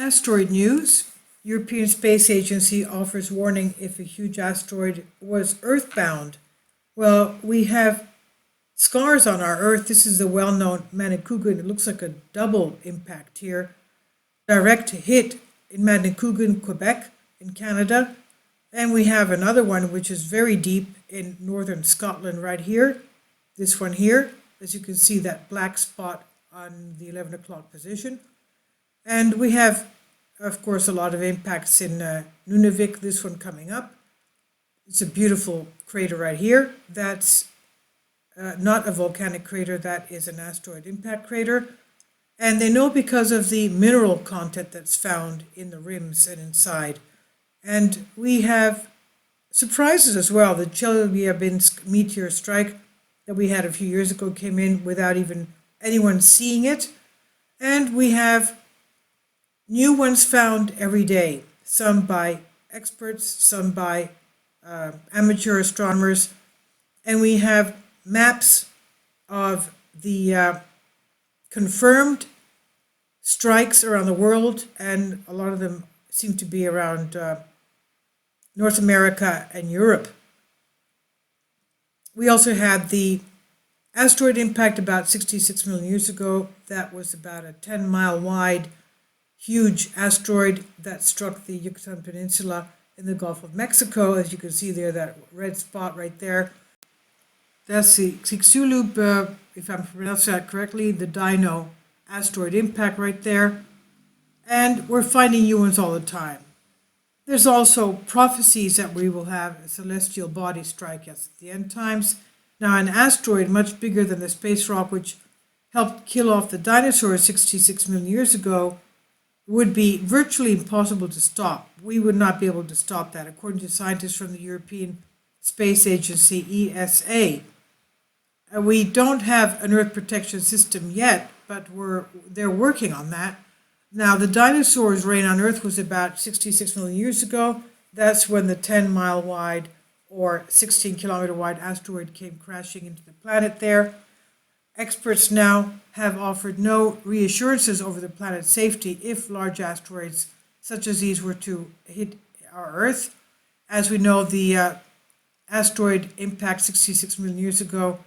Asteroid news. European Space Agency offers warning if a huge asteroid was earthbound. Well, we have scars on our Earth. This is the well-known Manicouagan. It looks like a double impact here. Direct hit in Manicouagan, Quebec, in Canada. And we have another one which is very deep in northern Scotland right here. This one here, as you can see, that black spot on the 11 o'clock position. And we have, of course, a lot of impacts in Nunavik, this one coming up. It's a beautiful crater right here. That's not a volcanic crater, that is an asteroid impact crater. And they know because of the mineral content that's found in the rims and inside. And we have surprises as well. The Chelyabinsk meteor strike that we had a few years ago came in without even anyone seeing it. And we have new ones found every day, some by experts, some by amateur astronomers. And we have maps of the confirmed strikes around the world, and a lot of them seem to be around North America and Europe. We also had the asteroid impact about 66 million years ago. That was about a 10-mile wide, huge asteroid that struck the Yucatan Peninsula in the Gulf of Mexico. As you can see there, that red spot right there. That's the Chicxulub, if I'm pronouncing that correctly, the Dino asteroid impact right there. And we're finding new ones all the time. There's also prophecies that we will have a celestial body strike us at the end times. Now, an asteroid much bigger than the space rock which helped kill off the dinosaurs 66 million years ago would be virtually impossible to stop. We would not be able to stop that, according to scientists from the European Space Agency, ESA. We don't have an Earth protection system yet, but they're working on that. Now, the dinosaurs' reign on Earth was about 66 million years ago. That's when the 10-mile wide or 16-kilometer wide asteroid came crashing into the planet there. Experts now have offered no reassurances over the planet's safety if large asteroids such as these were to hit our Earth. As we know, the asteroid impact 66 million years ago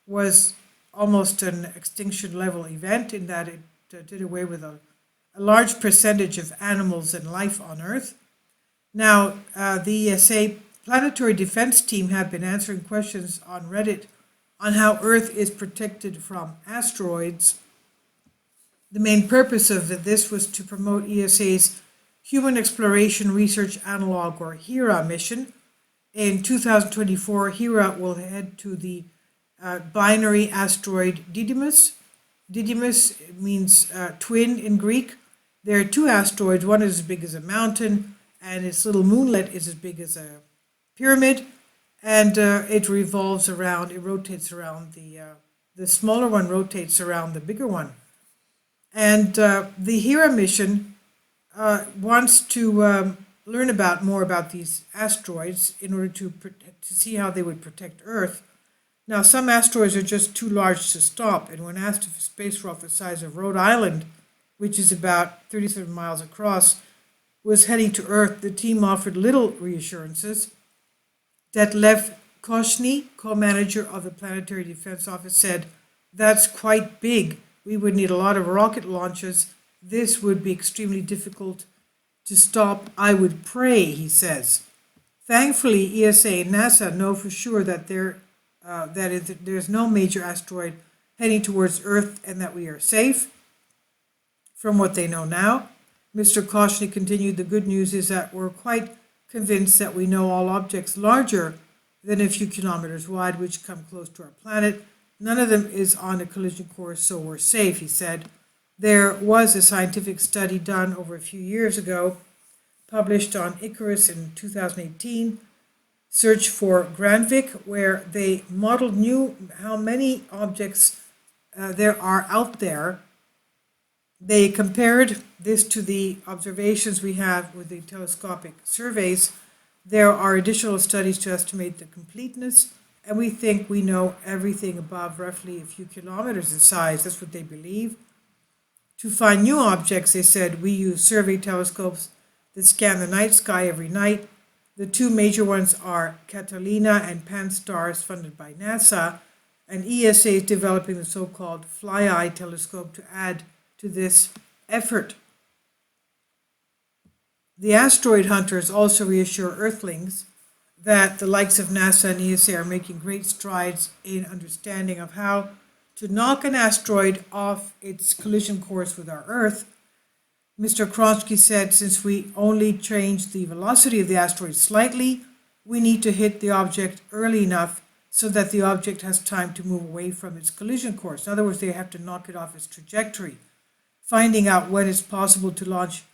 was almost an extinction level event in that it did away with a large percentage of animals and life on Earth. Now, the ESA Planetary Defense Team have been answering questions on Reddit on how Earth is protected from asteroids. The main purpose of this was to promote ESA's Human Exploration Research Analog, or HERA, mission. In 2024, HERA will head to the binary asteroid Didymos. Didymos means twin in Greek. There are two asteroids. One is as big as a mountain, and its little moonlet is as big as a pyramid. And it rotates around the smaller one rotates around the bigger one. And the HERA mission wants to learn more about these asteroids in order to see how they would protect Earth. Now, some asteroids are just too large to stop, and when asked if a space rock the size of Rhode Island, which is about 37 miles across, was heading to Earth, the team offered little reassurances. Detlef Koshny, co-manager of the Planetary Defense Office, said, "That's quite big. We would need a lot of rocket launches. This would be extremely difficult to stop. I would pray," he says. Thankfully, ESA and NASA know for sure that there's no major asteroid heading towards Earth and that we are safe from what they know now. Mr. Koshny continued, "The good news is that we're quite convinced that we know all objects larger than a few kilometers wide which come close to our planet. None of them is on a collision course, so we're safe," he said. There was a scientific study done over a few years ago, published on Icarus in 2018, Search for Granvik, where they modeled how many objects there are out there. They compared this to the observations we have with the telescopic surveys. There are additional studies to estimate the completeness, and we think we know everything above roughly a few kilometers in size. That's what they believe. To find new objects, they said, we use survey telescopes that scan the night sky every night. The two major ones are Catalina and Pan-STARRS, funded by NASA, and ESA is developing the so-called Fly-Eye telescope to add to this effort. The asteroid hunters also reassure Earthlings that the likes of NASA and ESA are making great strides in understanding of how to knock an asteroid off its collision course with our Earth. Mr. Kronsky said, since we only changed the velocity of the asteroid slightly, we need to hit the object early enough so that the object has time to move away from its collision course. In other words, they have to knock it off its trajectory. Finding out when it's possible to launch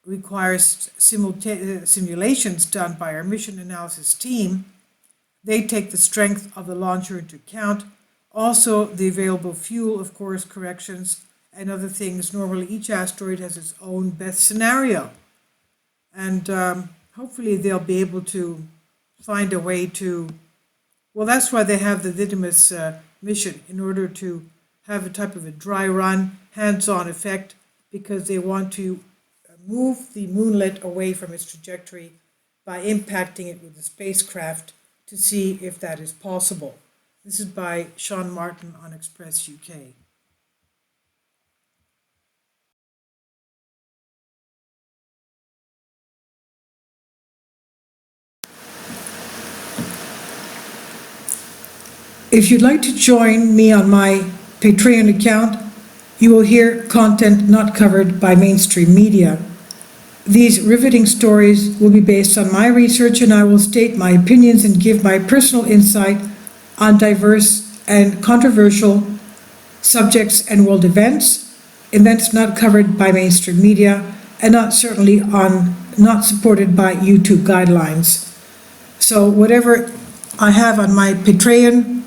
requires simulations done by our mission analysis team. They take the strength of the launcher into account, also the available fuel, of course, corrections, and other things. Normally, each asteroid has its own best scenario. And hopefully they'll be able to find a way to, well, that's why they have the Didymus mission, in order to have a type of a dry run, hands-on effect, because they want to move the moonlet away from its trajectory by impacting it with the spacecraft to see if that is possible. This is by Sean Martin on Express UK. If you'd like to join me on my Patreon account, you will hear content not covered by mainstream media. These riveting stories will be based on my research, and I will state my opinions and give my personal insight on diverse and controversial subjects and world events not covered by mainstream media, and not supported by YouTube guidelines. So whatever I have on my Patreon,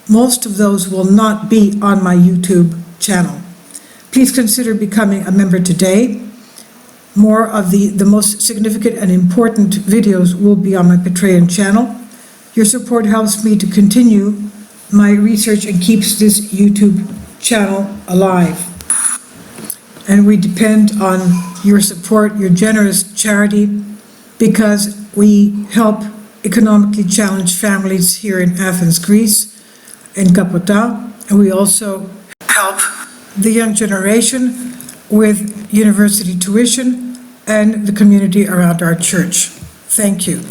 most of those will not be on my YouTube channel. Please consider becoming a member today. More of the most significant and important videos will be on my Patreon channel. Your support helps me to continue my research and keeps this YouTube channel alive. And we depend on your support, your generous charity, because we help economically challenged families here in Athens, Greece, in Kapota, and we also help the young generation with university tuition and the community around our church. Thank you.